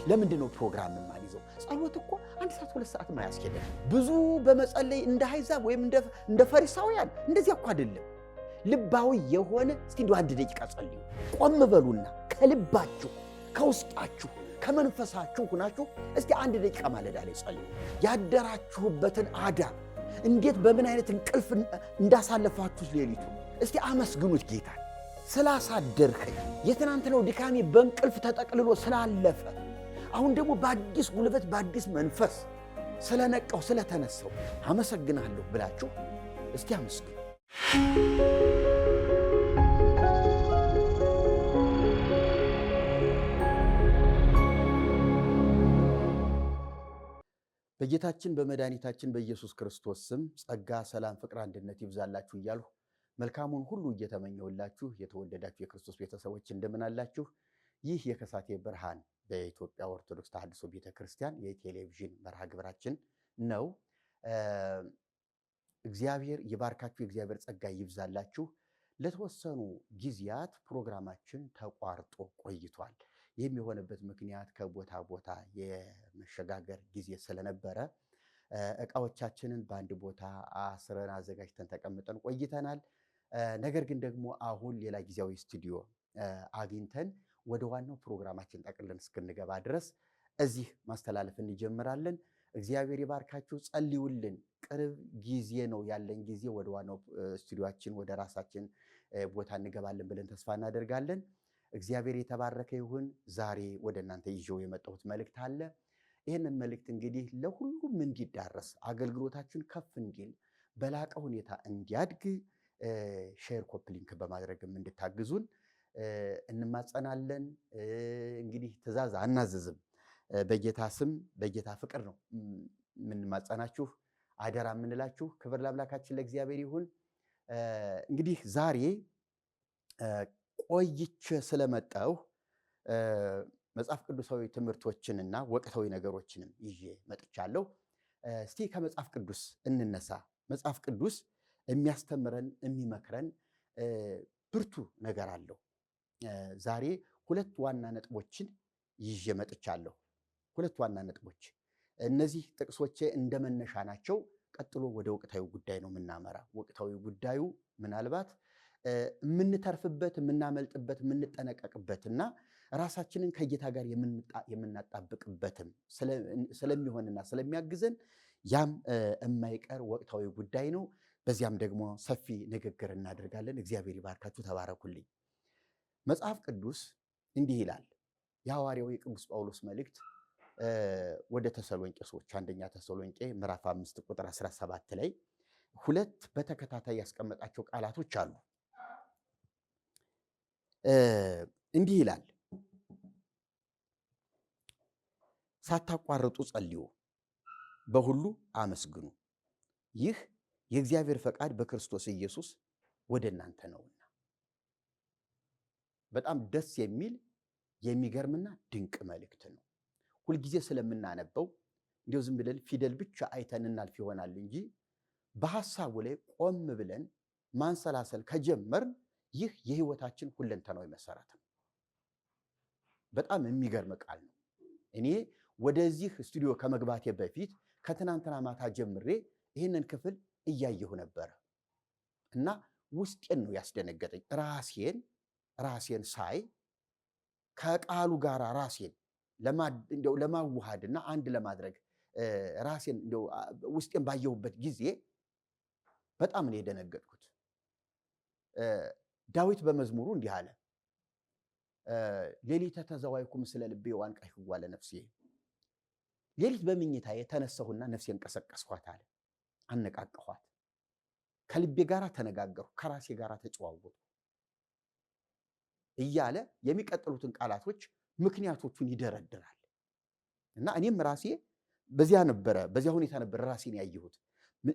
ለምንድነው ፕሮግራም ማይዘው? ጸሎት እኮ 1 ሰዓት 2 ሰዓት ማያስኬደን ብዙ በመጸለይ እንደ አሕዛብ ወይም እንደ ፈሪሳውያን እንደዚያ እኮ አይደለም። ልባዊ የሆነ እስቲ እንደው 1 ደቂቃ ጸልዩ። ቆም በሉና ከልባችሁ ከውስጣችሁ ከመንፈሳችሁ ሆናችሁ እስቲ 1 ደቂቃ ማለዳ ላይ ጸልዩ። ያደራችሁበትን አዳር እንዴት በምን አይነት እንቅልፍ እንዳሳለፋችሁ ሌሊቱ እስቲ አመስግኑት ጌታ ስላሳደርከኝ። የትናንትናው ድካሜ በእንቅልፍ ተጠቅልሎ ስላለፈ አሁን ደግሞ በአዲስ ጉልበት በአዲስ መንፈስ ስለነቃው ስለተነሳው አመሰግናለሁ ብላችሁ እስቲ አመስግኑ። በጌታችን በመድኃኒታችን በኢየሱስ ክርስቶስ ስም ጸጋ፣ ሰላም፣ ፍቅር፣ አንድነት ይብዛላችሁ እያልሁ መልካሙን ሁሉ እየተመኘውላችሁ የተወደዳችሁ የክርስቶስ ቤተሰቦች እንደምን አላችሁ? ይህ የከሳቴ ብርሃን በኢትዮጵያ ኦርቶዶክስ ተሐድሶ ቤተክርስቲያን የቴሌቪዥን መርሃ ግብራችን ነው። እግዚአብሔር ይባርካችሁ፣ የእግዚአብሔር ጸጋ ይብዛላችሁ። ለተወሰኑ ጊዜያት ፕሮግራማችን ተቋርጦ ቆይቷል። ይህም የሆነበት ምክንያት ከቦታ ቦታ የመሸጋገር ጊዜ ስለነበረ ዕቃዎቻችንን በአንድ ቦታ አስረን አዘጋጅተን ተቀምጠን ቆይተናል። ነገር ግን ደግሞ አሁን ሌላ ጊዜያዊ ስቱዲዮ አግኝተን ወደ ዋናው ፕሮግራማችን ጠቅልለን እስክንገባ ድረስ እዚህ ማስተላለፍ እንጀምራለን። እግዚአብሔር ይባርካችሁ፣ ጸልዩልን። ቅርብ ጊዜ ነው ያለን ጊዜ ወደ ዋናው ስቱዲዮአችን ወደ ራሳችን ቦታ እንገባለን ብለን ተስፋ እናደርጋለን። እግዚአብሔር የተባረከ ይሁን። ዛሬ ወደ እናንተ ይዤው የመጣሁት መልእክት አለ። ይህንን መልእክት እንግዲህ ለሁሉም እንዲዳረስ አገልግሎታችን ከፍ እንዲል በላቀ ሁኔታ እንዲያድግ ሼር ኮፒ ሊንክ በማድረግም እንድታግዙን እንማጸናለን። እንግዲህ ትእዛዝ አናዘዝም። በጌታ ስም በጌታ ፍቅር ነው የምንማጸናችሁ፣ አደራ የምንላችሁ። ክብር ለአምላካችን ለእግዚአብሔር ይሁን። እንግዲህ ዛሬ ቆይቼ ስለመጣሁ መጽሐፍ ቅዱሳዊ ትምህርቶችንና ወቅታዊ ነገሮችንም ይዤ መጥቻለሁ። እስቲ ከመጽሐፍ ቅዱስ እንነሳ። መጽሐፍ ቅዱስ የሚያስተምረን የሚመክረን ብርቱ ነገር አለው። ዛሬ 2 ዋና ነጥቦችን ይዤ መጥቻለሁ። 2 ዋና ነጥቦች። እነዚህ ጥቅሶቼ እንደመነሻ ናቸው። ቀጥሎ ወደ ወቅታዊ ጉዳይ ነው የምናመራ። ወቅታዊ ጉዳዩ ምናልባት የምንተርፍበት የምናመልጥበት የምንጠነቀቅበትና ራሳችንን ከጌታ ጋር የምናጣብቅበትም ስለሚሆንና ስለሚያግዘን ያም የማይቀር ወቅታዊ ጉዳይ ነው። በዚያም ደግሞ ሰፊ ንግግር እናደርጋለን። እግዚአብሔር ይባርካችሁ፣ ተባረኩልኝ። መጽሐፍ ቅዱስ እንዲህ ይላል። የሐዋርያው የቅዱስ ጳውሎስ መልእክት ወደ ተሰሎንቄ ሰዎች 1ኛ ተሰሎንቄ ምዕራፍ 5 ቁጥር 17 ላይ 2 በተከታታይ ያስቀመጣቸው ቃላቶች አሉ። እንዲህ ይላል፣ ሳታቋርጡ ጸልዩ፣ በሁሉ አመስግኑ፣ ይህ የእግዚአብሔር ፈቃድ በክርስቶስ ኢየሱስ ወደ እናንተ ነውና። በጣም ደስ የሚል የሚገርምና ድንቅ መልእክት ነው። ሁልጊዜ ስለምናነበው እንዲያው ዝም ብለን ፊደል ብቻ አይተን እናልፍ ይሆናል እንጂ በሐሳቡ ላይ ቆም ብለን ማንሰላሰል ከጀመርን ይህ የህይወታችን ሁለንተናዊ መሰረት ነው። በጣም የሚገርም ቃል ነው። እኔ ወደዚህ ስቱዲዮ ከመግባቴ በፊት ከትናንትና ማታ ጀምሬ ይህንን ክፍል እያየሁ ነበረ እና ውስጤን ነው ያስደነገጠኝ። ራሴን ሳይ ከቃሉ ጋር ራሴን ለማዋሃድና አንድ ለማድረግ ራሴን ውስጤን ባየሁበት ጊዜ በጣም ነው የደነገጥኩት። ዳዊት በመዝሙሩ እንዲህ አለ፣ ሌሊተ ተዘዋይኩ ምስለ ልቤ ወአንቃሕዋ ለነፍሴ። ሌሊት በምኝታዬ የተነሳሁና ነፍሴን ቀሰቀስኳት አለ። አነቃቀኋት፣ ከልቤ ጋር ተነጋገርኩ፣ ከራሴ ጋር ተጨዋወቱ እያለ የሚቀጥሉትን ቃላቶች ምክንያቶቹን ይደረድራል። እና እኔም ራሴ በዚያ ሁኔታ ነበር ራሴን ያየሁት።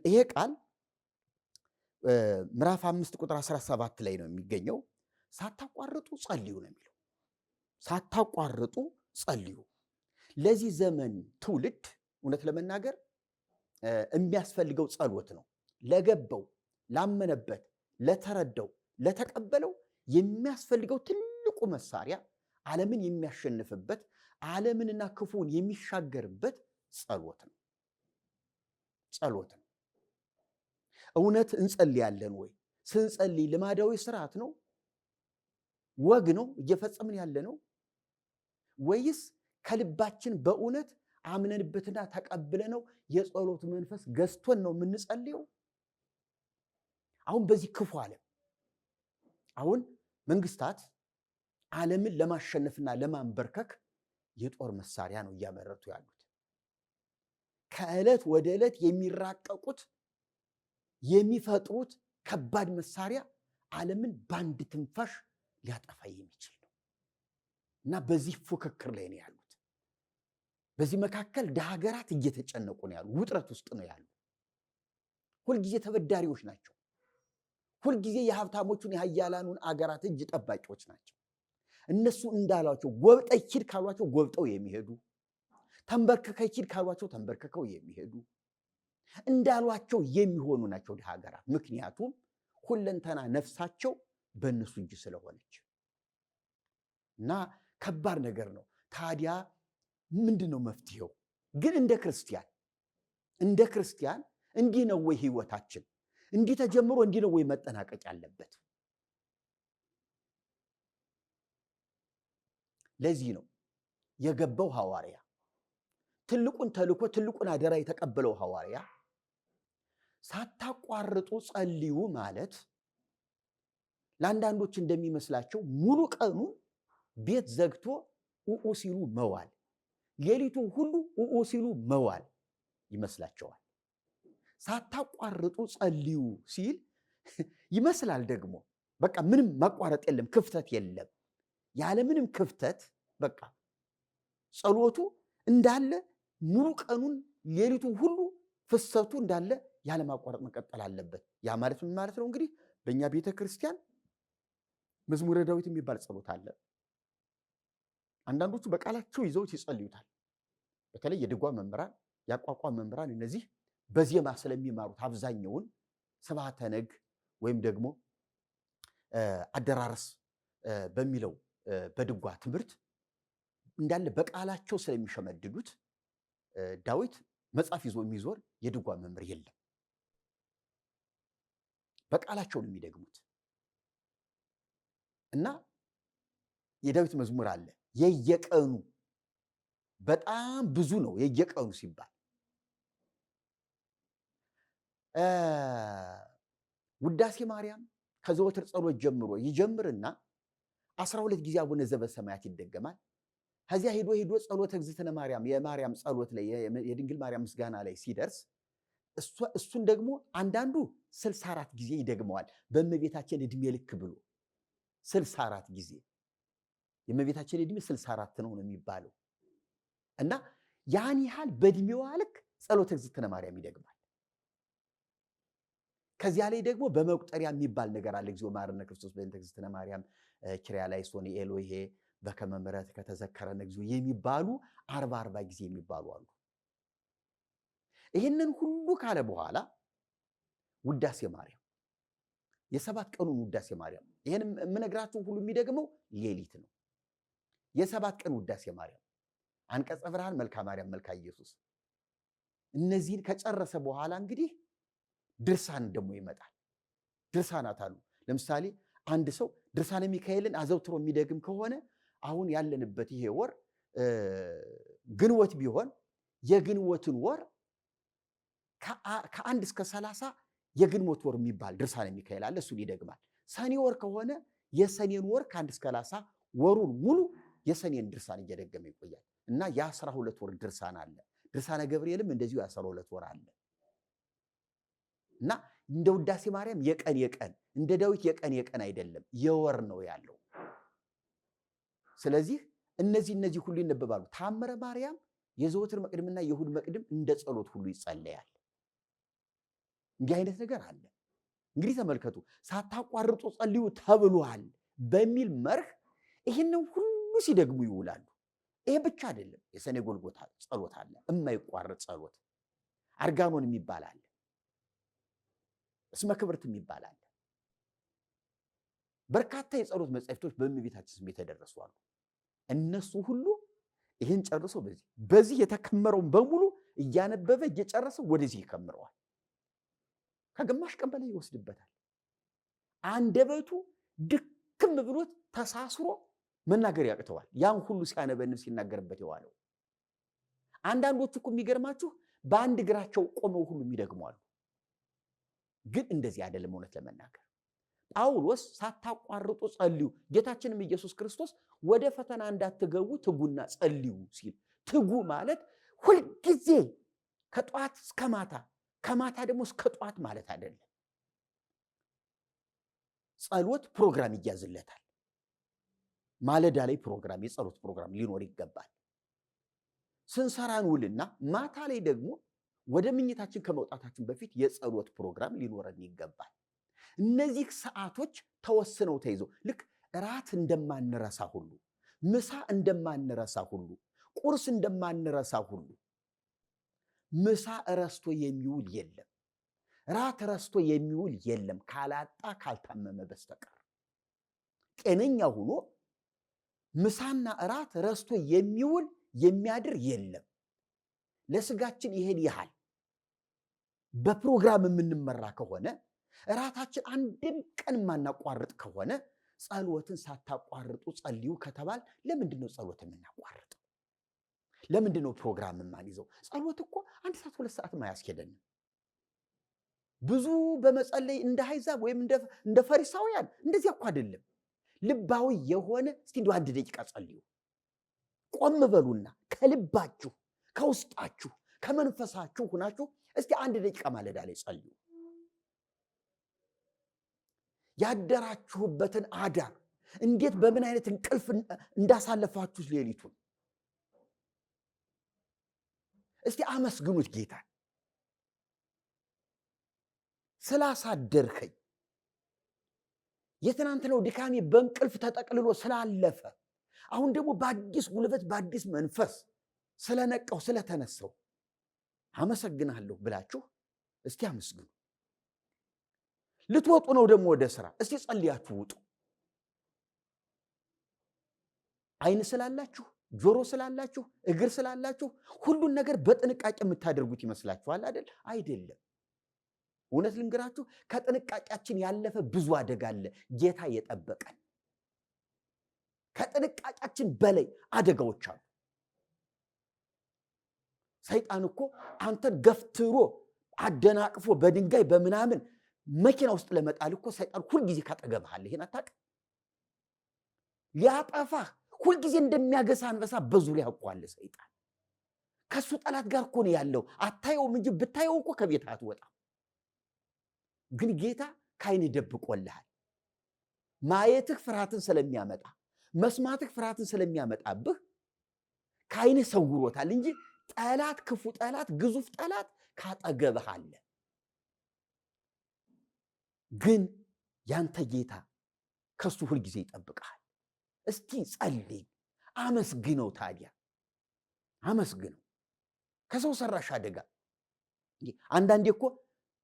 ይሄ ቃል ምዕራፍ 5 ቁጥር 17 ላይ ነው የሚገኘው። ሳታቋርጡ ጸልዩ ነው የሚለው። ሳታቋርጡ ጸልዩ። ለዚህ ዘመን ትውልድ እውነት ለመናገር የሚያስፈልገው ጸሎት ነው። ለገባው፣ ላመነበት፣ ለተረዳው፣ ለተቀበለው የሚያስፈልገው ትልቁ መሳሪያ ዓለምን የሚያሸንፍበት ዓለምንና ክፉን የሚሻገርበት ጸሎት ነው። ጸሎት ነው። እውነት እንጸልያለን ወይ? ስንጸልይ ልማዳዊ ስርዓት ነው? ወግ ነው እየፈጸምን ያለ ነው? ወይስ ከልባችን በእውነት አምነንበትና ተቀብለነው የጸሎት መንፈስ ገዝቶን ነው የምንጸልየው? አሁን በዚህ ክፉ ዓለም አሁን መንግስታት ዓለምን ለማሸነፍና ለማንበርከክ የጦር መሳሪያ ነው እያመረቱ ያሉት። ከዕለት ወደ ዕለት የሚራቀቁት የሚፈጥሩት ከባድ መሳሪያ ዓለምን በአንድ ትንፋሽ ሊያጠፋ የሚችል ነው እና በዚህ ፉክክር ላይ ነው ያሉት። በዚህ መካከል ሀገራት እየተጨነቁ ነው ያሉ፣ ውጥረት ውስጥ ነው ያሉ። ሁልጊዜ ተበዳሪዎች ናቸው። ሁልጊዜ የሀብታሞቹን የሀያላኑን አገራት እጅ ጠባቂዎች ናቸው። እነሱ እንዳሏቸው ጎብጠው ሂድ ካሏቸው ጎብጠው የሚሄዱ፣ ተንበርክከው ሂድ ካሏቸው ተንበርክከው የሚሄዱ፣ እንዳሏቸው የሚሆኑ ናቸው ሀገራት። ምክንያቱም ሁለንተና ነፍሳቸው በእነሱ እጅ ስለሆነች እና ከባድ ነገር ነው። ታዲያ ምንድን ነው መፍትሄው? ግን እንደ ክርስቲያን እንዲህ ነው ወይ ህይወታችን? እንዲህ ተጀምሮ እንዲህ ነው ወይ መጠናቀቅ ያለበት? ለዚህ ነው የገባው ሐዋርያ ትልቁን ተልእኮ ትልቁን አደራ የተቀበለው ሐዋርያ ሳታቋርጡ ጸልዩ ማለት ለአንዳንዶች እንደሚመስላቸው ሙሉ ቀኑን ቤት ዘግቶ ኡኡ ሲሉ መዋል፣ ሌሊቱ ሁሉ ኡኡ ሲሉ መዋል ይመስላቸዋል። ሳታቋርጡ ጸልዩ ሲል ይመስላል ደግሞ በቃ ምንም ማቋረጥ የለም፣ ክፍተት የለም። ያለ ምንም ክፍተት በቃ ጸሎቱ እንዳለ ሙሉ ቀኑን ሌሊቱ ሁሉ ፍሰቱ እንዳለ ያለ ማቋረጥ መቀጠል አለበት። ያ ማለት ምን ማለት ነው? እንግዲህ በእኛ ቤተ ክርስቲያን መዝሙረ ዳዊት የሚባል ጸሎት አለ። አንዳንዶቹ በቃላቸው ይዘውት ይጸልዩታል። በተለይ የድጓ መምህራን፣ የአቋቋም መምህራን እነዚህ በዜማ ስለሚማሩት አብዛኛውን ስብሐተ ነግ ወይም ደግሞ አደራረስ በሚለው በድጓ ትምህርት እንዳለ በቃላቸው ስለሚሸመድዱት ዳዊት መጽሐፍ ይዞ የሚዞር የድጓ መምህር የለም። በቃላቸው ነው የሚደግሙት እና የዳዊት መዝሙር አለ የየቀኑ በጣም ብዙ ነው። የየቀኑ ሲባል ውዳሴ ማርያም ከዘወትር ጸሎት ጀምሮ ይጀምርና 12 ጊዜ አቡነ ዘበሰማያት ይደገማል። ከዚያ ሄዶ ጸሎተ እግዝእትነ ማርያም የማርያም ጸሎት ላይ የድንግል ማርያም ምስጋና ላይ ሲደርስ እሱን ደግሞ አንዳንዱ 64 ጊዜ ይደግመዋል። በእመቤታችን ዕድሜ ልክ ብሎ 64 ጊዜ የእመቤታችን ዕድሜ 64 ነው የሚባለው እና ያን ያህል በዕድሜዋ ልክ ጸሎተ እግዝእትነ ማርያም ይደግማል። ከዚያ ላይ ደግሞ በመቁጠሪያ የሚባል ነገር አለ። እግዚኦ መሐረነ ክርስቶስ በእንተ እግዝእትነ ማርያም ኪርያላይሶን ኤሎሄ በከመ ምሕረት ከተዘከረነ እግዚኦ የሚባሉ 40 ጊዜ የሚባሉ አሉ። ይህንን ሁሉ ካለ በኋላ ውዳሴ ማርያም የሰባት ቀኑን ውዳሴ ማርያም ይህን የምነግራችሁ ሁሉ የሚደግመው ሌሊት ነው። የሰባት ቀን ውዳሴ ማርያም፣ አንቀጸ ብርሃን፣ መልካ ማርያም፣ መልካ ኢየሱስ እነዚህን ከጨረሰ በኋላ እንግዲህ ድርሳን ደግሞ ይመጣል። ድርሳናት አሉ። ለምሳሌ አንድ ሰው ድርሳነ ሚካኤልን አዘውትሮ የሚደግም ከሆነ አሁን ያለንበት ይሄ ወር ግንቦት ቢሆን የግንቦትን ወር ከ1 እስከ 30 የግንቦት ወር የሚባል ድርሳነ ሚካኤል አለ። እሱን ይደግማል። ሰኔ ወር ከሆነ የሰኔን ወር ከ1 እስከ 30 ወሩን ሙሉ የሰኔን ድርሳን እየደገመ ይቆያል እና የ12 ወር ድርሳን አለ። ድርሳነ ገብርኤልም እንደዚሁ የ12 ወር አለ እና እንደ ውዳሴ ማርያም የቀን እንደ ዳዊት የቀን አይደለም፣ የወር ነው ያለው። ስለዚህ እነዚህ ሁሉ ይነበባሉ። ታምረ ማርያም የዘወትር መቅድምና የእሑድ መቅድም እንደ ጸሎት ሁሉ ይጸለያል። እንዲህ አይነት ነገር አለ። እንግዲህ ተመልከቱ፣ ሳታቋርጡ ጸልዩ ተብሏል በሚል መርህ ይህንን ሁሉ ሲደግሙ ይውላሉ። ይሄ ብቻ አይደለም። የሰኔ ጎልጎታ ጸሎት አለ፣ የማይቋረጥ ጸሎት። አርጋኖን የሚባል አለ፣ እስመ ክብርት የሚባል አለ። በርካታ የጸሎት መጻሕፍቶች በእመቤታችን ስም የተደረሱ አሉ። እነሱ ሁሉ ይህን ጨርሶ በዚህ የተከመረውን በሙሉ እያነበበ እየጨረሰ ወደዚህ ይከምረዋል። ከግማሽ ቀን በላይ ይወስድበታል። አንደበቱ ድክም ብሎት ተሳስሮ መናገር ያቅተዋል። ያን ሁሉ ሲያነበንብ ሲናገርበት የዋለው። አንዳንዶቹ እኮ የሚገርማችሁ በአንድ እግራቸው ቆመው ሁሉ የሚደግሟሉ። ግን እንደዚህ አይደለም። እውነት ለመናገር ጳውሎስ ሳታቋርጡ ጸልዩ፣ ጌታችንም ኢየሱስ ክርስቶስ ወደ ፈተና እንዳትገቡ ትጉና ጸልዩ ሲል፣ ትጉ ማለት ሁልጊዜ ከጧት እስከ ማታ ከማታ ደግሞ እስከ ጧት ማለት አይደለም። ጸሎት ፕሮግራም ይያዝለታል። ማለዳ ላይ ፕሮግራም፣ የጸሎት ፕሮግራም ሊኖር ይገባል። ስንሰራን ውልና ማታ ላይ ደግሞ ወደ ምኝታችን ከመውጣታችን በፊት የጸሎት ፕሮግራም ሊኖረን ይገባል። እነዚህ ሰዓቶች ተወስነው ተይዘው ልክ ራት እንደማንረሳ ሁሉ፣ ምሳ እንደማንረሳ ሁሉ፣ ቁርስ እንደማንረሳ ሁሉ ምሳ ረስቶ የሚውል የለም። ራት ረስቶ የሚውል የለም ካላጣ ካልታመመ በስተቀር። ጤነኛ ሆኖ ምሳና ራት ረስቶ የሚውል የሚያድር የለም። ለስጋችን ይሄን ያህል በፕሮግራም የምንመራ ከሆነ ራታችን አንድም ቀን ማናቋርጥ ከሆነ ጸሎትን ሳታቋርጡ ጸልዩ ከተባል ለምንድን ነው ጸሎት የምናቋርጠው? ለምንድን ነው ፕሮግራም የማንይዘው? ጸሎት እኮ 1 ሰዓት 2 ሰዓት አያስኬደንም። ብዙ በመጸለይ እንደ አሕዛብ ወይም እንደ ፈሪሳውያን እንደዚያ እኮ አይደለም። ልባዊ የሆነ እስቲ እንደው 1 ደቂቃ ጸልዩ። ቆም በሉና ከልባችሁ ከውስጣችሁ ከመንፈሳችሁ ሁናችሁ እስቲ 1 ደቂቃ ማለዳ ላይ ጸልዩ። ያደራችሁበትን አዳር እንዴት በምን አይነት እንቅልፍ እንዳሳለፋችሁ ሌሊቱን እስቲ አመስግኑት ጌታን። ስላሳደርከኝ የትናንትናው ድካሜ በእንቅልፍ ተጠቅልሎ ስላለፈ አሁን ደግሞ በአዲስ ጉልበት በአዲስ መንፈስ ስለነቃው ስለተነሳው አመሰግናለሁ ብላችሁ እስቲ አመስግኑ። ልትወጡ ነው ደግሞ ወደ ስራ፣ እስቲ ጸልያችሁ ውጡ። አይን ስላላችሁ ጆሮ ስላላችሁ እግር ስላላችሁ ሁሉን ነገር በጥንቃቄ የምታደርጉት ይመስላችኋል አይደል? አይደለም። እውነት ልንገራችሁ፣ ከጥንቃቄያችን ያለፈ ብዙ አደጋ አለ ጌታ የጠበቀን። ከጥንቃቄያችን በላይ አደጋዎች አሉ። ሰይጣን እኮ አንተን ገፍትሮ አደናቅፎ በድንጋይ በምናምን መኪና ውስጥ ለመጣል እኮ ሰይጣን ሁልጊዜ ካጠገብህ አለ። ይሄን አታውቅም? ሊያጠፋህ ሁልጊዜ እንደሚያገሳ አንበሳ በዙሪያ እኮ አለ ሰይጣን። ከሱ ጠላት ጋር እኮ ነው ያለው። አታየውም እንጂ ብታየው እኮ ከቤት አትወጣም። ግን ጌታ ከዓይን ደብቆልሃል። ማየትህ ፍርሃትን ስለሚያመጣ መስማትህ ፍርሃትን ስለሚያመጣብህ ከዓይን ሰውሮታል እንጂ ጠላት፣ ክፉ ጠላት፣ ግዙፍ ጠላት ካጠገብህ አለ። ግን ያንተ ጌታ ከሱ ሁልጊዜ ይጠብቅሃል። እስቲ ጸልይ፣ አመስግነው። ታዲያ አመስግነው። ከሰው ሰራሽ አደጋ አንዳንዴ እኮ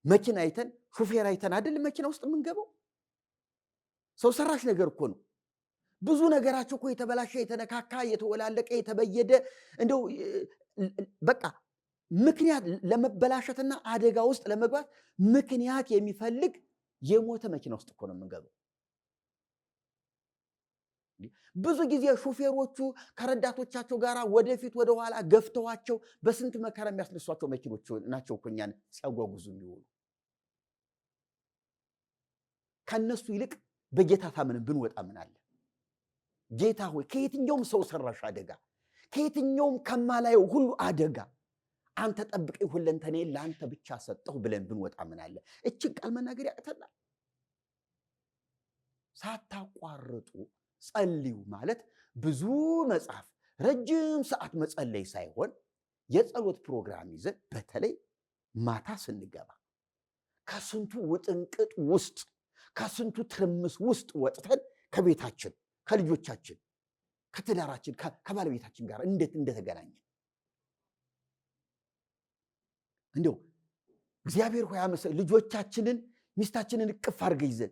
መኪና አይተን ሹፌር አይተን አይደል መኪና ውስጥ የምንገባው? ሰው ሰራሽ ነገር እኮ ነው። ብዙ ነገራቸው እኮ የተበላሸ የተነካካ የተወላለቀ የተበየደ እንደው በቃ ምክንያት ለመበላሸትና አደጋ ውስጥ ለመግባት ምክንያት የሚፈልግ የሞተ መኪና ውስጥ እኮ ነው የምንገባው። ብዙ ጊዜ ሹፌሮቹ ከረዳቶቻቸው ጋር ወደፊት ወደኋላ ገፍተዋቸው በስንት መከራ የሚያስነሷቸው መኪኖች ናቸው እኮ እኛን ሲያጓጉዙ የሚውሉ። ከነሱ ይልቅ በጌታ ታምነን ብንወጣ ምን አለ? ጌታ ሆይ ከየትኛውም ሰው ሰራሽ አደጋ ከየትኛውም ከማላየው ሁሉ አደጋ አንተ ጠብቀኝ፣ ሁለንተኔን ለአንተ ብቻ ሰጠሁ ብለን ብንወጣ ምን አለ? እችን ቃል መናገር ያቅተናል። ሳታቋርጡ ጸልዩ ማለት ብዙ መጽሐፍ ረጅም ሰዓት መጸለይ ሳይሆን የጸሎት ፕሮግራም ይዘን በተለይ ማታ ስንገባ ከስንቱ ውጥንቅጥ ውስጥ ከስንቱ ትርምስ ውስጥ ወጥተን ከቤታችን ከልጆቻችን ከትዳራችን ከባለቤታችን ጋር እንዴት እንደተገናኘን እንደው እግዚአብሔር ሆይ ልጆቻችንን ሚስታችንን እቅፍ አድርገን ይዘን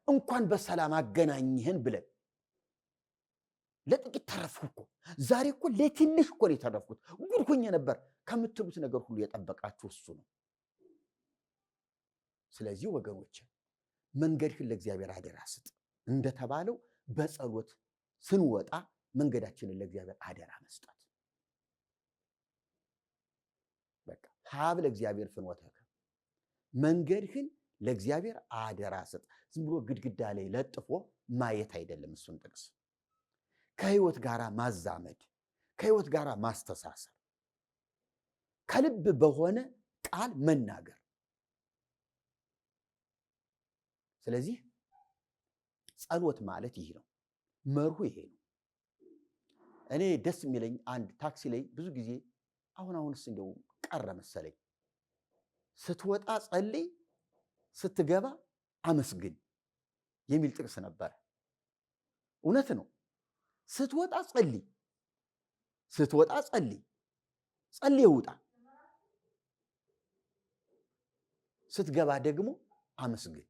እንኳን በሰላም አገናኝህን ብለን ለጥቂት ተረፍኩ እኮ ዛሬ እኮ ለትንሽ እኮ ነው የተረፍኩት፣ ጉድ ሆኜ ነበር ከምትሉት ነገር ሁሉ የጠበቃችሁ እሱ ነው። ስለዚህ ወገኖች መንገድህን ለእግዚአብሔር አደራ ስጥ እንደተባለው በጸሎት ስንወጣ መንገዳችንን ለእግዚአብሔር አደራ መስጠት። በቃ ሀብ ለእግዚአብሔር ፍኖተከ፣ መንገድህን ለእግዚአብሔር አደራ ስጥ። ዝም ብሎ ግድግዳ ላይ ለጥፎ ማየት አይደለም። እሱን ጥቅስ ከህይወት ጋር ማዛመድ፣ ከህይወት ጋር ማስተሳሰር፣ ከልብ በሆነ ቃል መናገር። ስለዚህ ጸሎት ማለት ይህ ነው፣ መርሁ ይሄ ነው። እኔ ደስ የሚለኝ አንድ ታክሲ ላይ ብዙ ጊዜ አሁንስ እንደው ቀረ መሰለኝ፣ ስትወጣ ጸልይ፣ ስትገባ አመስግን የሚል ጥቅስ ነበር። እውነት ነው። ስትወጣ ጸልይ፣ ስትወጣ ጸልይ፣ ጸልይ ውጣ፣ ስትገባ ደግሞ አመስግን።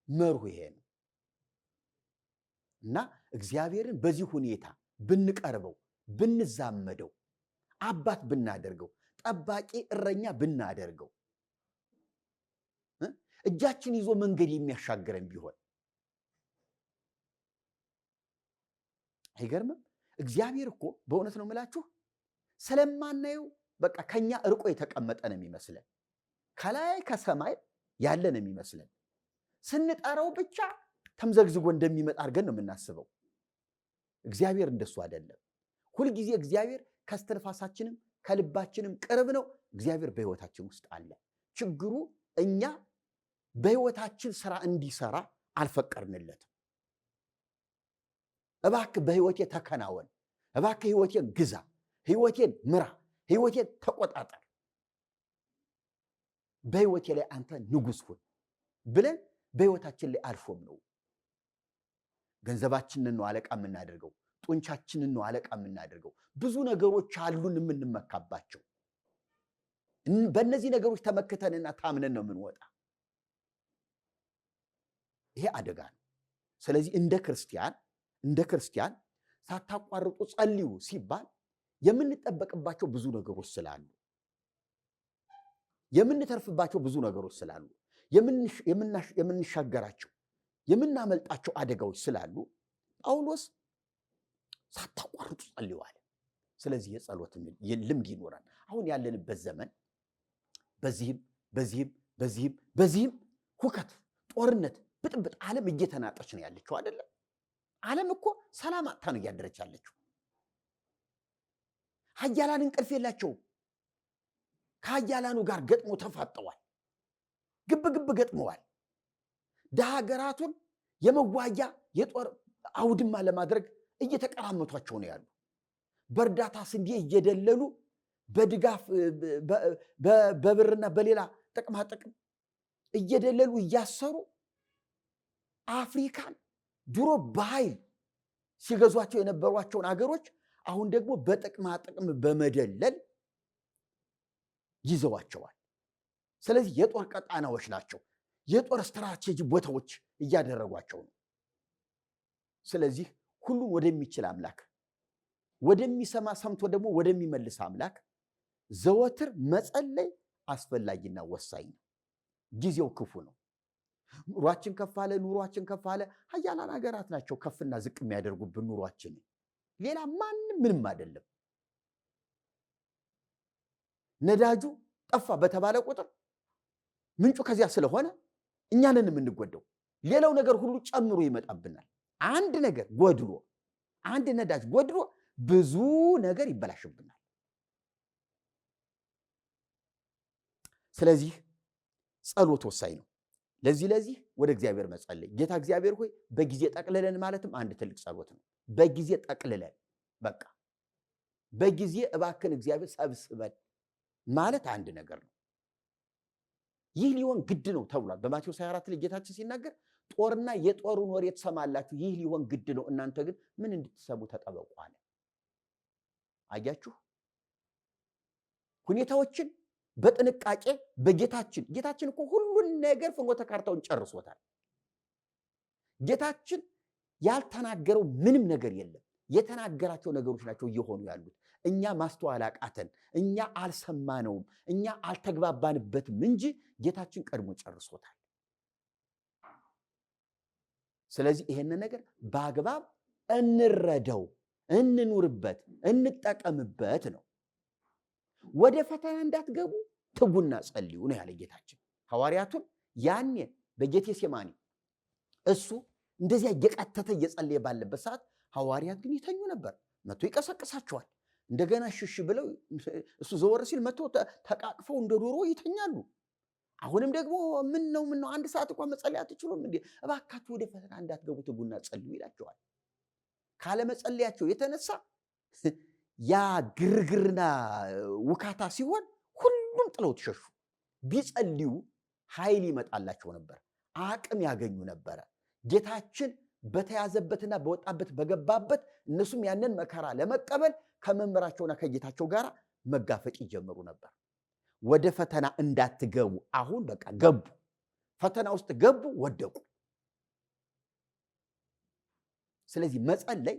መርሁ ይሄ ነው እና እግዚአብሔርን በዚህ ሁኔታ ብንቀርበው፣ ብንዛመደው፣ አባት ብናደርገው፣ ጠባቂ እረኛ ብናደርገው፣ እጃችን ይዞ መንገድ የሚያሻግረን ቢሆን አይገርምም? እግዚአብሔር እኮ በእውነት ነው የምላችሁ ስለማናየው በቃ ከኛ እርቆ የተቀመጠ ነው የሚመስለን፣ ከላይ ከሰማይ ያለ ነው የሚመስለን። ስንጠራው ብቻ ተምዘግዝጎ እንደሚመጣ አድርገን ነው የምናስበው። እግዚአብሔር እንደሱ አይደለም። ሁልጊዜ እግዚአብሔር ከስትንፋሳችንም ከልባችንም ቅርብ ነው። እግዚአብሔር በሕይወታችን ውስጥ አለ። ችግሩ እኛ በሕይወታችን ስራ እንዲሰራ አልፈቀድንለትም። እባክህ በሕይወቴ ተከናወን፣ እባክህ ሕይወቴን ግዛ፣ ሕይወቴን ምራ፣ ሕይወቴን ተቆጣጠር፣ በሕይወቴ ላይ አንተ ንጉሥ ሁን ብለን በሕይወታችን ላይ አልፎም ነው። ገንዘባችንን ነው አለቃ የምናደርገው፣ ጡንቻችንን ነው አለቃ የምናደርገው። ብዙ ነገሮች አሉን የምንመካባቸው። በእነዚህ ነገሮች ተመክተንና ታምነን ነው የምንወጣ። ይሄ አደጋ ነው። ስለዚህ እንደ ክርስቲያን ሳታቋርጡ ጸልዩ ሲባል የምንጠበቅባቸው ብዙ ነገሮች ስላሉ፣ የምንተርፍባቸው ብዙ ነገሮች ስላሉ፣ የምንሻገራቸው የምናመልጣቸው አደጋዎች ስላሉ ጳውሎስ ሳታቋርጡ ጸልዩ አለ። ስለዚህ የጸሎት ልምድ ይኖራል። አሁን ያለንበት ዘመን በዚህም ሁከት፣ ጦርነት፣ ብጥብጥ ዓለም እየተናጠች ነው ያለችው አይደለም። ዓለም እኮ ሰላም አጥታ ነው እያደረች ያለችው። ኃያላን እንቅልፍ የላቸውም። ከኃያላኑ ጋር ገጥሞ ተፋጠዋል፣ ግብ ገጥመዋል። ደሃ ሀገራቱን የመዋያ የጦር አውድማ ለማድረግ እየተቀራመቷቸው ነው ያሉ። በእርዳታ ስንዴ እየደለሉ በድጋፍ በብርና በሌላ ጥቅማጥቅም እየደለሉ እያሰሩ አፍሪካን ድሮ በኃይል ሲገዟቸው የነበሯቸውን አገሮች አሁን ደግሞ በጥቅማጥቅም በመደለል ይዘዋቸዋል። ስለዚህ የጦር ቀጣናዎች ናቸው፣ የጦር ስትራቴጂ ቦታዎች እያደረጓቸው ነው። ስለዚህ ሁሉን ወደሚችል አምላክ፣ ወደሚሰማ ሰምቶ ደግሞ ወደሚመልስ አምላክ ዘወትር መጸለይ አስፈላጊና ወሳኝ ነው። ጊዜው ክፉ ነው። ኑሯችን ከፍ አለ። ኃያላን ሀገራት ናቸው ከፍና ዝቅ የሚያደርጉብን ኑሯችንን። ሌላ ማንም ምንም አይደለም። ነዳጁ ጠፋ በተባለ ቁጥር ምንጩ ከዚያ ስለሆነ እኛንን የምንጎዳው። ሌላው ነገር ሁሉ ጨምሮ ይመጣብናል። አንድ ነገር ጎድሎ፣ አንድ ነዳጅ ጎድሎ ብዙ ነገር ይበላሽብናል። ስለዚህ ጸሎት ወሳኝ ነው። ለዚህ ወደ እግዚአብሔር መጸለይ፣ ጌታ እግዚአብሔር ሆይ በጊዜ ጠቅልለን ማለትም አንድ ትልቅ ጸሎት ነው። በጊዜ ጠቅልለን፣ በቃ በጊዜ እባክን እግዚአብሔር ሰብስበን ማለት አንድ ነገር ነው። ይህ ሊሆን ግድ ነው ተብሏል። በማቴዎስ 24 ላይ ጌታችን ሲናገር ጦርና የጦሩን ወሬ ትሰማላችሁ፣ ይህ ሊሆን ግድ ነው፣ እናንተ ግን ምን እንድትሰሙ ተጠበቁ አለ። አያችሁ፣ ሁኔታዎችን በጥንቃቄ ጌታችን እኮ ሁሉን ነገር ፍኖተ ካርታውን ጨርሶታል። ጌታችን ያልተናገረው ምንም ነገር የለም። የተናገራቸው ነገሮች ናቸው እየሆኑ ያሉት። እኛ ማስተዋል አቃተን፣ እኛ አልሰማነውም፣ እኛ አልተግባባንበትም እንጂ ጌታችን ቀድሞ ጨርሶታል። ስለዚህ ይሄን ነገር በአግባብ እንረዳው፣ እንኑርበት፣ እንጠቀምበት ነው። ወደ ፈተና እንዳትገቡ ትጉና ጸልዩ ነው ያለ ጌታችን። ሐዋርያቱን ያኔ በጌቴሴማኒ እሱ እንደዚያ እየቃተተ እየጸለየ ባለበት ሰዓት ሐዋርያት ግን ይተኙ ነበር። መጥቶ ይቀሰቅሳቸዋል። እንደገና ሽሽ ብለው እሱ ዘወር ሲል መጥቶ ተቃቅፈው እንደ ዶሮ ይተኛሉ። አሁንም ደግሞ ምን ነው አንድ ሰዓት እንኳን መጸለይ አትችሉም እንዴ? እባካችሁ ወደ ፈተና እንዳትገቡ ትጉና ጸልዩ ይላቸዋል። ካለመጸለያቸው የተነሳ ያ ግርግርና ውካታ ሲሆን ሁሉም ጥለው ተሸሹ። ቢጸልዩ ኃይል ይመጣላቸው ነበር፣ አቅም ያገኙ ነበረ። ጌታችን በተያዘበትና በወጣበት በገባበት እነሱም ያንን መከራ ለመቀበል ከመምህራቸውና ከጌታቸው ጋር መጋፈጥ ይጀምሩ ነበር። ወደ ፈተና እንዳትገቡ አሁን በቃ ገቡ። ፈተና ውስጥ ገቡ፣ ወደቁ። ስለዚህ መጸለይ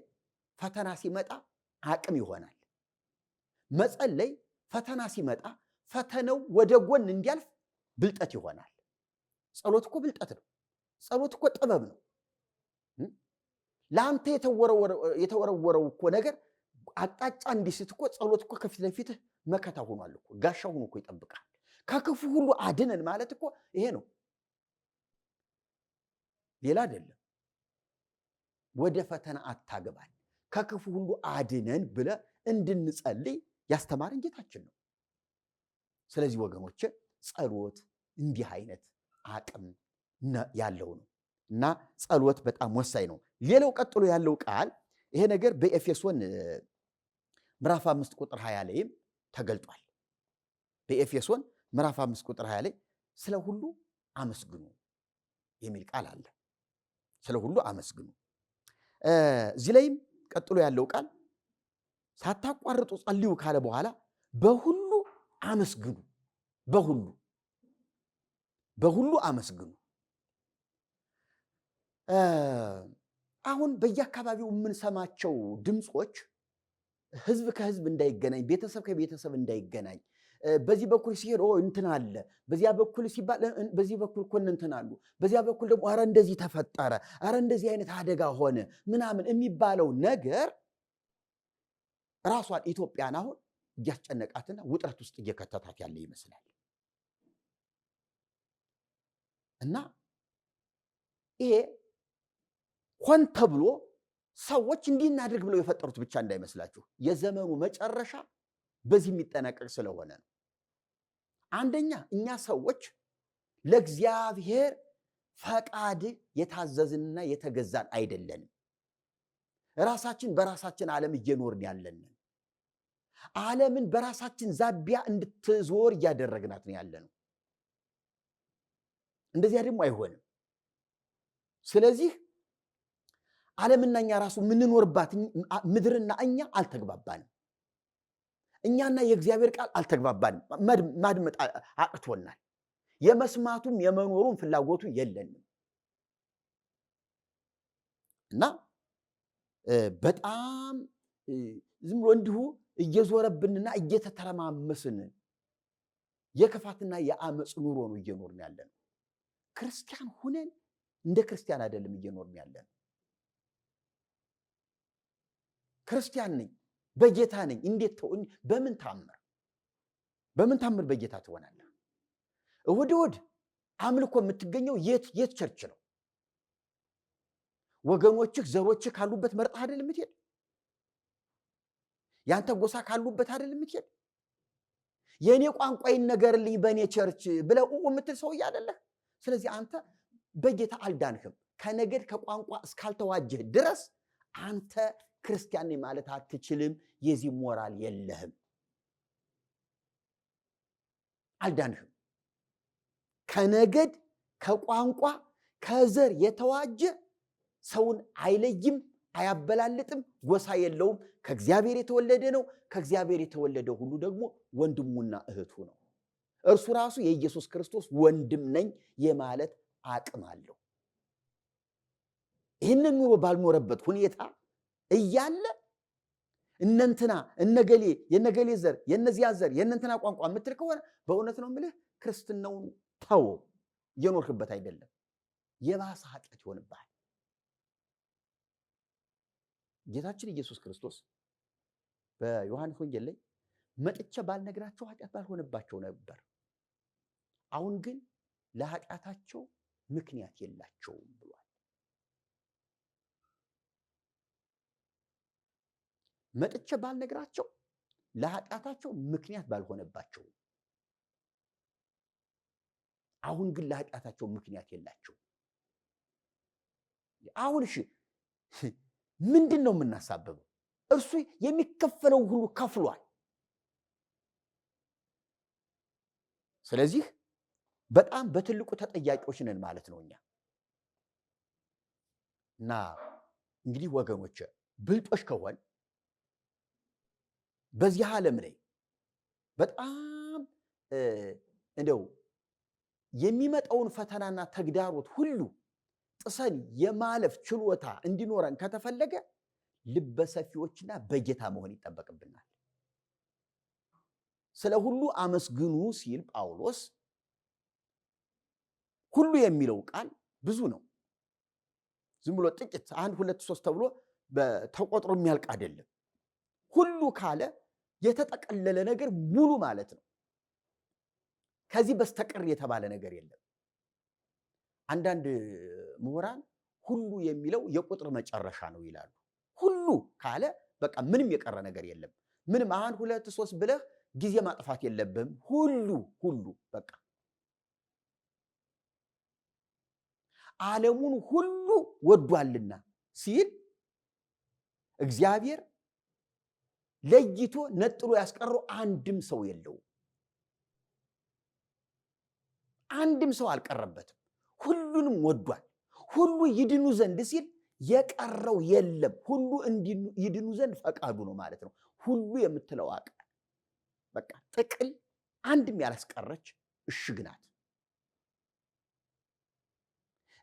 ፈተና ሲመጣ አቅም ይሆናል። መጸለይ ፈተና ሲመጣ ፈተናው ወደ ጎን እንዲያልፍ ብልጠት ይሆናል። ጸሎት እኮ ብልጠት ነው። ጸሎት እኮ ጥበብ ነው። ለአንተ የተወረወረው እኮ ነገር አቅጣጫ እንዲስት እኮ ጸሎት እኮ ከፊት ለፊትህ መከታ ሆኗል እኮ፣ ጋሻ ሆኖ እኮ ይጠብቃል። ከክፉ ሁሉ አድነን ማለት እኮ ይሄ ነው፣ ሌላ አይደለም። ወደ ፈተና አታግባን፣ ከክፉ ሁሉ አድነን ብለ እንድንጸልይ ያስተማረን ጌታችን ነው። ስለዚህ ወገኖች ጸሎት እንዲህ አይነት አቅም ያለው ነው እና ጸሎት በጣም ወሳኝ ነው። ሌላው ቀጥሎ ያለው ቃል ይሄ ነገር በኤፌሶን ምዕራፍ 5 ቁጥር 20 ላይም ተገልጧል። በኤፌሶን ምዕራፍ 5 ቁጥር 20 ላይ ስለ ሁሉ አመስግኑ የሚል ቃል አለ። ስለ ሁሉ አመስግኑ። እዚህ ላይም ቀጥሎ ያለው ቃል ሳታቋርጡ ጸልዩ ካለ በኋላ በሁሉ አመስግኑ፣ በሁሉ አመስግኑ። አሁን በየአካባቢው የምንሰማቸው ድምፆች ህዝብ ከህዝብ እንዳይገናኝ፣ ቤተሰብ ከቤተሰብ እንዳይገናኝ፣ በዚህ በኩል ሲሄድ እንትን አለ፣ በዚያ በኩል ሲባል በዚህ በኩል እኮ እንትን አሉ፣ በዚያ በኩል ደግሞ ኧረ እንደዚህ ተፈጠረ፣ ኧረ እንደዚህ አይነት አደጋ ሆነ ምናምን የሚባለው ነገር ራሷን ኢትዮጵያን አሁን እያስጨነቃትና ውጥረት ውስጥ እየከተታት ያለ ይመስላል። እና ይሄ ሆን ተብሎ ሰዎች እንዲናደርግ ብለው የፈጠሩት ብቻ እንዳይመስላችሁ፣ የዘመኑ መጨረሻ በዚህ የሚጠናቀቅ ስለሆነ ነው። አንደኛ እኛ ሰዎች ለእግዚአብሔር ፈቃድ የታዘዝንና የተገዛን አይደለንም። ራሳችን በራሳችን ዓለም እየኖርን ያለንን፣ ዓለምን በራሳችን ዛቢያ እንድትዞር እያደረግናት ነው ያለነው። እንደዚያ ደግሞ አይሆንም። ስለዚህ ዓለምና እኛ ራሱ የምንኖርባት ምድርና እኛ አልተግባባንም። እኛና የእግዚአብሔር ቃል አልተግባባንም። ማድመጥ አቅቶናል። የመስማቱም የመኖሩም ፍላጎቱ የለንም እና በጣም ዝም ብሎ እንዲሁ እየዞረብንና እየተተረማመስን የክፋትና የአመፅ ኑሮ ነው እየኖርን ያለነው። ክርስቲያን ሁነን እንደ ክርስቲያን አይደለም እየኖርን ያለነው። ክርስቲያን ነኝ በጌታ ነኝ እንዴት ተው? በምን ታምር በጌታ ትሆናለህ? እሑድ አምልኮ የምትገኘው የት ቸርች ነው? ወገኖችህ ዘሮችህ ካሉበት መርጠህ አይደል የምትሄድ? ያንተ ጎሳ ካሉበት አይደል የምትሄድ? የኔ ቋንቋ ይነገርልኝ በኔ ቸርች ብለህ የምትል ሰውዬ አይደለህ። ስለዚህ አንተ በጌታ አልዳንህም። ከነገድ ከቋንቋ እስካልተዋጀህ ድረስ አንተ ክርስቲያን ነኝ ማለት አትችልም። የዚህ ሞራል የለህም። አልዳንህም። ከነገድ ከቋንቋ ከዘር የተዋጀ ሰውን አይለይም፣ አያበላልጥም፣ ጎሳ የለውም። ከእግዚአብሔር የተወለደ ነው። ከእግዚአብሔር የተወለደ ሁሉ ደግሞ ወንድሙና እህቱ ነው። እርሱ ራሱ የኢየሱስ ክርስቶስ ወንድም ነኝ የማለት አቅም አለው። ይህንን ኑሮ ባልኖረበት ሁኔታ እያለ እነንትና እነገሌ የነገሌ ዘር የነዚያ ዘር የእነንትና ቋንቋ የምትል ከሆነ በእውነት ነው የምልህ ክርስትናውን ተው፣ እየኖርክበት አይደለም፣ የባሰ ኃጢአት ይሆንብሃል። ጌታችን ኢየሱስ ክርስቶስ በዮሐንስ ወንጌል ላይ መጥቼ ባልነግራቸው ኃጢአት ባልሆነባቸው ነበር፣ አሁን ግን ለኃጢአታቸው ምክንያት የላቸውም ብሏል። መጥቼ ባልነግራቸው ለኃጢአታቸው ምክንያት ባልሆነባቸው፣ አሁን ግን ለኃጢአታቸው ምክንያት የላቸው። አሁን እሺ ምንድን ነው የምናሳብበው? እርሱ የሚከፈለው ሁሉ ከፍሏል። ስለዚህ በጣም በትልቁ ተጠያቂዎች ነን ማለት ነው እኛ። እና እንግዲህ ወገኖች ብልጦች ከሆን በዚህ ዓለም ላይ በጣም እንደው የሚመጣውን ፈተናና ተግዳሮት ሁሉ ጥሰን የማለፍ ችሎታ እንዲኖረን ከተፈለገ ልበሰፊዎችና በጌታ መሆን ይጠበቅብናል። ስለ ሁሉ አመስግኑ ሲል ጳውሎስ ሁሉ የሚለው ቃል ብዙ ነው። ዝም ብሎ ጥቂት 1 2 3 ተብሎ ተቆጥሮ የሚያልቅ አይደለም። ሁሉ ካለ የተጠቀለለ ነገር ሙሉ ማለት ነው። ከዚህ በስተቀር የተባለ ነገር የለም። አንዳንድ ምሁራን ሁሉ የሚለው የቁጥር መጨረሻ ነው ይላሉ። ሁሉ ካለ በቃ ምንም የቀረ ነገር የለም። ምንም 1 2 3 ብለህ ጊዜ ማጥፋት የለብህም። ሁሉ በቃ ዓለሙን ሁሉ ወዷልና ሲል እግዚአብሔር ለይቶ ነጥሎ ያስቀረው አንድም ሰው የለውም። አንድም ሰው አልቀረበትም። ሁሉንም ወዷል። ሁሉ ይድኑ ዘንድ ሲል የቀረው የለም። ሁሉ ይድኑ ዘንድ ፈቃዱ ነው ማለት ነው። ሁሉ የምትለው ቃል በቃ ጥቅል አንድም ያላስቀረች እሽግ ናት።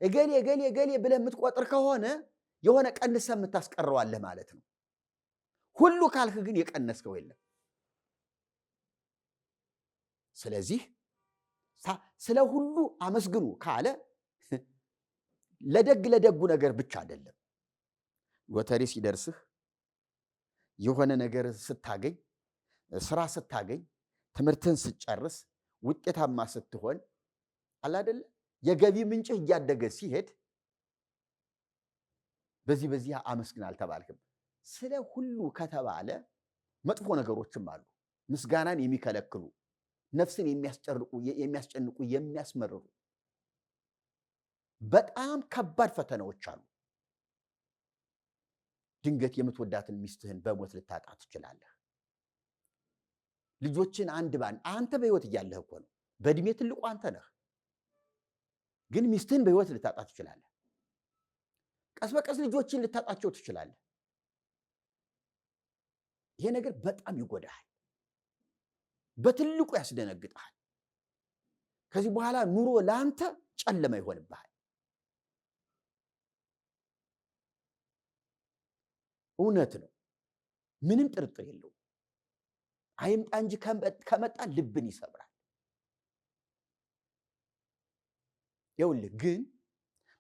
እገሌ እገሌ እገሌ ብለህ የምትቆጥር ከሆነ የሆነ ቀንሰህ የምታስቀረዋለህ ማለት ነው። ሁሉ ካልክ ግን የቀነስከው የለም። ስለዚህ ስለ ሁሉ አመስግኑ ካለ ለደጉ ነገር ብቻ አይደለም። ሎተሪ ሲደርስህ፣ የሆነ ነገር ስታገኝ፣ ስራ ስታገኝ፣ ትምህርትን ስትጨርስ፣ ውጤታማ ስትሆን አለ አይደለ የገቢ ምንጭህ እያደገ ሲሄድ በዚህ አመስግን አልተባልክም። ስለ ሁሉ ከተባለ መጥፎ ነገሮችም አሉ፣ ምስጋናን የሚከለክሉ ነፍስን የሚያስጨንቁ የሚያስመርሩ በጣም ከባድ ፈተናዎች አሉ። ድንገት የምትወዳትን ሚስትህን በሞት ልታጣ ትችላለህ። ልጆችን አንድ ባንድ አንተ በህይወት እያለህ እኮ ነው። በእድሜ ትልቁ አንተ ነህ፣ ግን ሚስትህን በህይወት ልታጣ ትችላለህ። ቀስ በቀስ ልጆችን ልታጣቸው ትችላለህ። ይሄ ነገር በጣም ይጎዳሃል፣ በትልቁ ያስደነግጣል። ከዚህ በኋላ ኑሮ ለአንተ ጨለማ ይሆንብሃል። እውነት ነው፣ ምንም ጥርጥር የለውም። አይምጣ እንጂ ከመጣ ልብን ይሰብራል። ይኸውልህ ግን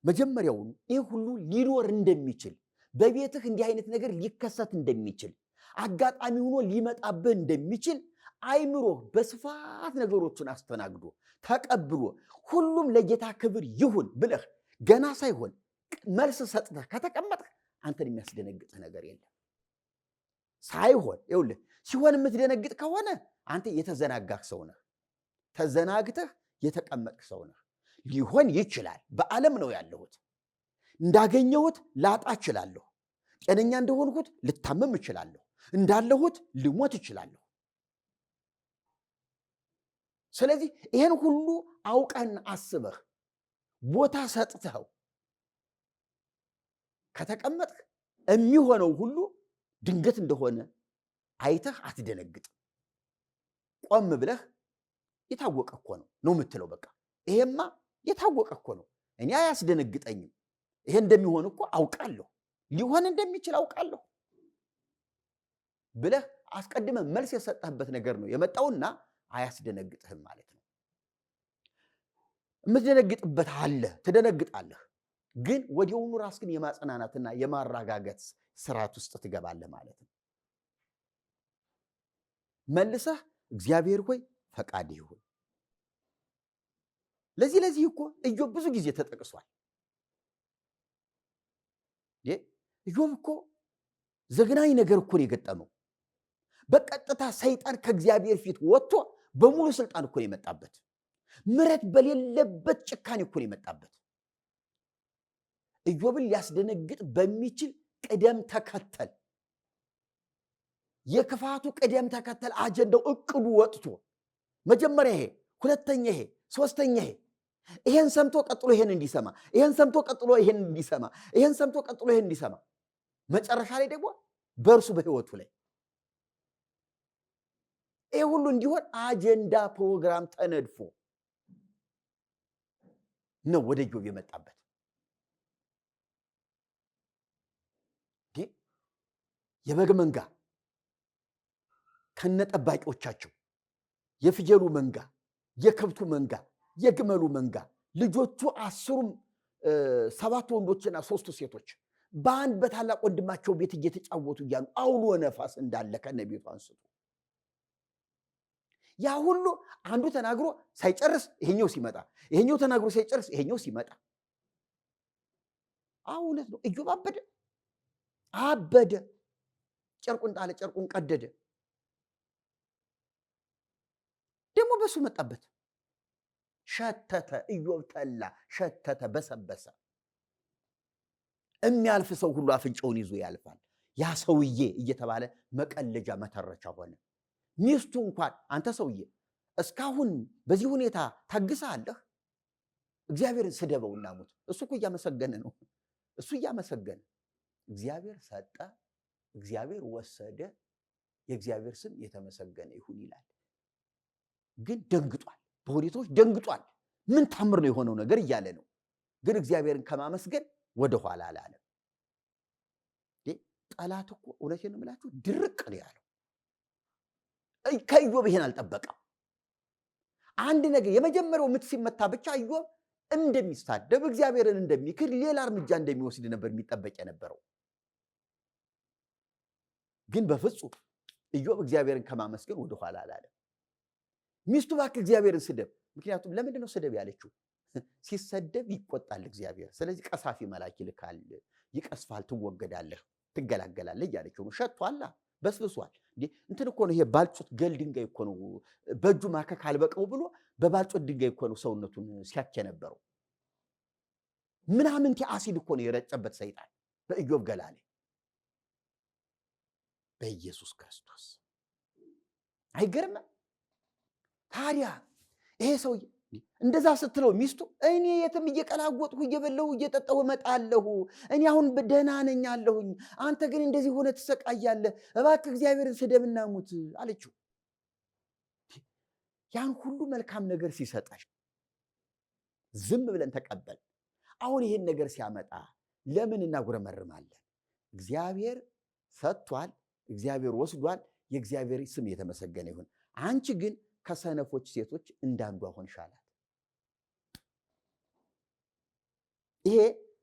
መጀመሪያውኑ ይህ ሁሉ ሊኖር እንደሚችል፣ በቤትህ እንዲህ አይነት ነገር ሊከሰት እንደሚችል፣ አጋጣሚ ሆኖ ሊመጣብህ እንደሚችል አይምሮህ በስፋት ነገሮችን አስተናግዶ ተቀብሎ ሁሉም ለጌታ ክብር ይሁን ብለህ ገና ሳይሆን መልስ ሰጥተህ ከተቀመጥህ አንተን የሚያስደነግጥህ ነገር የለም። ሳይሆን ይኸውልህ ሲሆን የምትደነግጥ ከሆነ አንተ የተዘናጋህ ሰው ነህ፣ ተዘናግተህ የተቀመጥክ ሰው ነህ። ሊሆን ይችላል፣ በዓለም ነው ያለሁት፣ እንዳገኘሁት ላጣ እችላለሁ፣ ጤነኛ እንደሆንኩት ልታመም እችላለሁ፣ እንዳለሁት ልሞት እችላለሁ። ስለዚህ ይሄን ሁሉ አውቀህና አስበህ ቦታ ሰጥተኸው ከተቀመጥክ የሚሆነው ሁሉ ድንገት እንደሆነ አይተህ አትደነግጥም። ቆም ብለህ የታወቀ እኮ ነው የምትለው። በቃ ይሄማ የታወቀ እኮ ነው፣ እኔ አያስደነግጠኝም፣ ይሄ እንደሚሆን እኮ አውቃለሁ፣ ሊሆን እንደሚችል አውቃለሁ ብለህ አስቀድመህ መልስ የሰጠህበት ነገር ነው የመጣውና አያስደነግጥህም ማለት ነው። የምትደነግጥበት አለ፣ ትደነግጣለህ፣ ግን ወዲያውኑ ራስህን የማጽናናትና የማረጋጋት ስርዓት ውስጥ ትገባለህ ማለት ነው። መልሰህ እግዚአብሔር ሆይ ፈቃድ ይሁን። ለዚህ እኮ ኢዮብ ብዙ ጊዜ ተጠቅሷል። ኢዮብ እኮ ዘግናኝ ነገር እኮ ነው የገጠመው። በቀጥታ ሰይጣን ከእግዚአብሔር ፊት ወጥቶ በሙሉ ስልጣን እኮ ነው የመጣበት። ምሕረት በሌለበት ጭካኔ እኮ ነው የመጣበት። ኢዮብን ሊያስደነግጥ በሚችል ቅደም ተከተል፣ የክፋቱ ቅደም ተከተል አጀንዳው እቅዱ ወጥቶ መጀመሪያ ይሄ፣ ሁለተኛ ይሄ፣ ሶስተኛ ይሄ፣ ይሄን ሰምቶ ቀጥሎ ይሄን እንዲሰማ፣ ይሄን ሰምቶ ቀጥሎ ይሄን እንዲሰማ፣ ይሄን ሰምቶ ቀጥሎ ይሄን እንዲሰማ፣ መጨረሻ ላይ ደግሞ በእርሱ በህይወቱ ላይ ይሄ ሁሉ እንዲሆን አጀንዳ ፕሮግራም ተነድፎ ነው ወደ ኢዮብ የመጣበት። የበግ መንጋ ከነጠባቂዎቻቸው፣ የፍየሉ መንጋ፣ የከብቱ መንጋ፣ የግመሉ መንጋ፣ ልጆቹ 10ም 7 ወንዶችና 3 ሴቶች በአንድ በታላቅ ወንድማቸው ቤት እየተጫወቱ እያሉ አውሎ ነፋስ እንዳለ ከነቤቱ አንስቶ ያ ሁሉ አንዱ ተናግሮ ሳይጨርስ ይሄኛው ሲመጣ፣ ይሄኛው ተናግሮ ሳይጨርስ ይሄኛው ሲመጣ፣ እውነት ነው። ኢዮብ አበደ። ጨርቁን ጣለ፣ ጨርቁን ቀደደ። ደግሞ በሱ መጣበት። ሸተተ። ኢዮብ ተላ፣ ሸተተ፣ በሰበሰ። የሚያልፍ ሰው ሁሉ አፍንጫውን ይዞ ያልፋል። ያ ሰውዬ እየተባለ መቀለጃ መተረቻ ሆነ። ሚስቱ እንኳን አንተ ሰውዬ እስካሁን በዚህ ሁኔታ ታግሰሃለህ? እግዚአብሔርን ስደበውና ሙት። እሱ እኮ እያመሰገነ ነው። እሱ እያመሰገነ እግዚአብሔር ሰጠ፣ እግዚአብሔር ወሰደ፣ የእግዚአብሔር ስም የተመሰገነ ይሁን ይላል። ግን ደንግጧል፣ በሁኔታዎች ደንግጧል። ምን ታምር ነው የሆነው ነገር እያለ ነው። ግን እግዚአብሔርን ከማመስገን ወደኋላ አላለም። ጠላት እኮ እውነቴን ነው የምላችሁ ድርቅ ነው ያለው። ከኢዮብ ይሄን አልጠበቀም። አንድ ነገር የመጀመሪያው ምት ሲመታ ብቻ ኢዮብ እንደሚሳደብ እግዚአብሔርን እንደሚክድ ሌላ እርምጃ እንደሚወስድ ነበር የሚጠበቅ የነበረው። ግን በፍጹም ኢዮብ እግዚአብሔርን ከማመስገን ወደኋላ አላለም። ሚስቱ እባክህ እግዚአብሔርን ስደብ። ምክንያቱም ለምንድን ነው ስደብ ያለችው? ሲሰደብ ይቆጣል እግዚአብሔር። ስለዚህ ቀሳፊ መልአክ ይልካል፣ ይቀስፋል፣ ትወገዳለህ፣ ትገላገላለህ እያለችው ነው። ሸቷላ፣ በስብሷል። እንትን እኮ ነው ይሄ ባልጩት ገል ድንጋይ እኮ ነው። በእጁ ማከክ አልበቀው ብሎ በባልጩት ድንጋይ እኮ ነው ሰውነቱን ሲያክ የነበረው። ምናምንቴ አሲድ እኮ ነው የረጨበት ሰይጣን በኢዮብ ገላ ላይ። በኢየሱስ ክርስቶስ አይገርምም? ታዲያ ይሄ ሰውዬ እንደዛ ስትለው ሚስቱ እኔ የትም እየቀላወጥኩ እየበላሁ እየጠጣሁ እመጣለሁ፣ እኔ አሁን ደህና ነኝ አለሁኝ፣ አንተ ግን እንደዚህ ሆነ ትሰቃያለህ፣ እባክህ እግዚአብሔርን ስደብና ሙት አለችው። ያን ሁሉ መልካም ነገር ሲሰጣሽ ዝም ብለን ተቀበል። አሁን ይሄን ነገር ሲያመጣ ለምን እናጉረመርማለን? እግዚአብሔር ሰጥቷል፣ እግዚአብሔር ወስዷል፣ የእግዚአብሔር ስም የተመሰገነ ይሁን። አንቺ ግን ከሰነፎች ሴቶች እንዳንዷ ሆንሻላት። ይሄ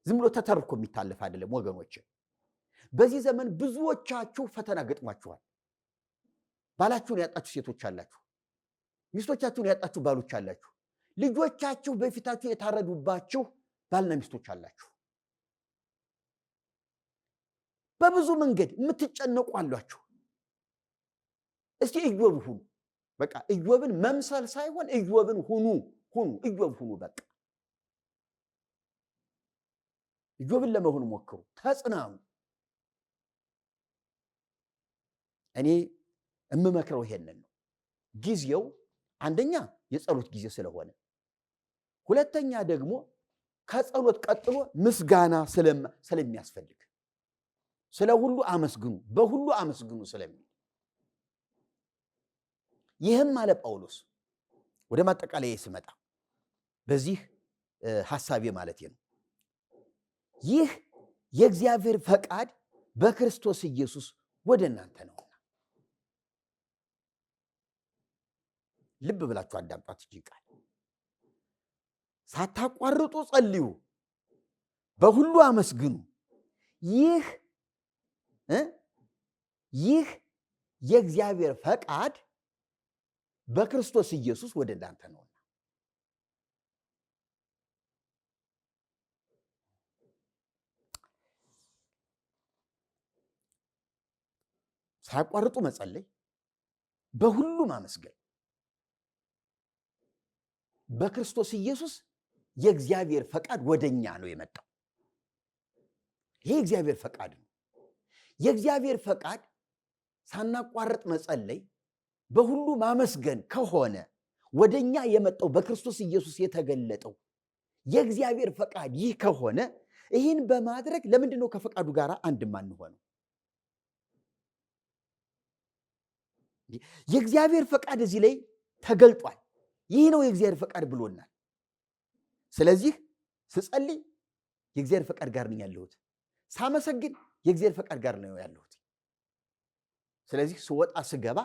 ዝም ብሎ ተተርኮ የሚታለፍ አይደለም ወገኖች። በዚህ ዘመን ብዙዎቻችሁ ፈተና ገጥሟችኋል። ባላችሁን ያጣችሁ ሴቶች አላችሁ፣ ሚስቶቻችሁን ያጣችሁ ባሎች አላችሁ፣ ልጆቻችሁ በፊታችሁ የታረዱባችሁ ባልና ሚስቶች አላችሁ። በብዙ መንገድ የምትጨነቁ አላችሁ። እስቲ ኢዮብ ሁኑ። በቃ ኢዮብን መምሰል ሳይሆን ኢዮብን ሁኑ። ኢዮብ ሁኑ። በቃ ኢዮብን ለመሆን ሞክሩ፣ ተጽናኑ። እኔ የምመክረው ይሄንን ነው። ጊዜው አንደኛ የጸሎት ጊዜ ስለሆነ፣ ሁለተኛ ደግሞ ከጸሎት ቀጥሎ ምስጋና ስለሚያስፈልግ ስለ ሁሉ አመስግኑ፣ በሁሉ አመስግኑ ስለሚል ይህም አለ ጳውሎስ። ወደ ማጠቃለያ ስመጣ በዚህ ሐሳቤ ማለት ነው ይህ የእግዚአብሔር ፈቃድ በክርስቶስ ኢየሱስ ወደ እናንተ ነውና። ልብ ብላችሁ አዳምጧት እቺ ቃል። ሳታቋርጡ ጸልዩ፣ በሁሉ አመስግኑ፣ ይህ የእግዚአብሔር ፈቃድ በክርስቶስ ኢየሱስ ወደ እናንተ ነውና። ሳያቋርጡ መጸለይ፣ በሁሉ ማመስገን፣ በክርስቶስ ኢየሱስ የእግዚአብሔር ፈቃድ ወደኛ ነው የመጣው። ይሄ የእግዚአብሔር ፈቃድ ነው። የእግዚአብሔር ፈቃድ ሳናቋርጥ መጸለይ፣ በሁሉ ማመስገን ከሆነ ወደኛ የመጣው በክርስቶስ ኢየሱስ የተገለጠው የእግዚአብሔር ፈቃድ ይህ ከሆነ ይህን በማድረግ ለምንድን ነው ከፈቃዱ ጋር አንድ ማንሆነው? የእግዚአብሔር ፈቃድ እዚህ ላይ ተገልጧል። ይህ ነው የእግዚአብሔር ፈቃድ ብሎናል። ስለዚህ ስጸልይ የእግዚአብሔር ፈቃድ ጋር ነኝ ያለሁት፣ ሳመሰግን የእግዚአብሔር ፈቃድ ጋር ነው ያለሁት። ስለዚህ ስወጣ ስገባ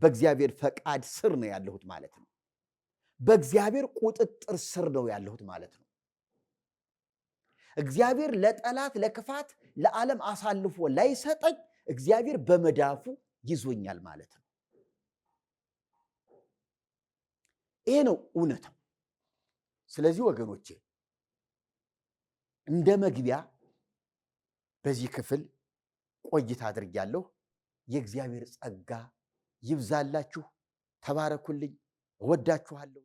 በእግዚአብሔር ፈቃድ ስር ነው ያለሁት ማለት ነው። በእግዚአብሔር ቁጥጥር ስር ነው ያለሁት ማለት ነው። እግዚአብሔር ለጠላት ለክፋት ለዓለም አሳልፎ ላይሰጠኝ እግዚአብሔር በመዳፉ ይዞኛል ማለት ነው። ይሄ ነው እውነታው። ስለዚህ ወገኖቼ እንደ መግቢያ በዚህ ክፍል ቆይታ አድርጌያለሁ። የእግዚአብሔር ጸጋ ይብዛላችሁ። ተባረኩልኝ። እወዳችኋለሁ።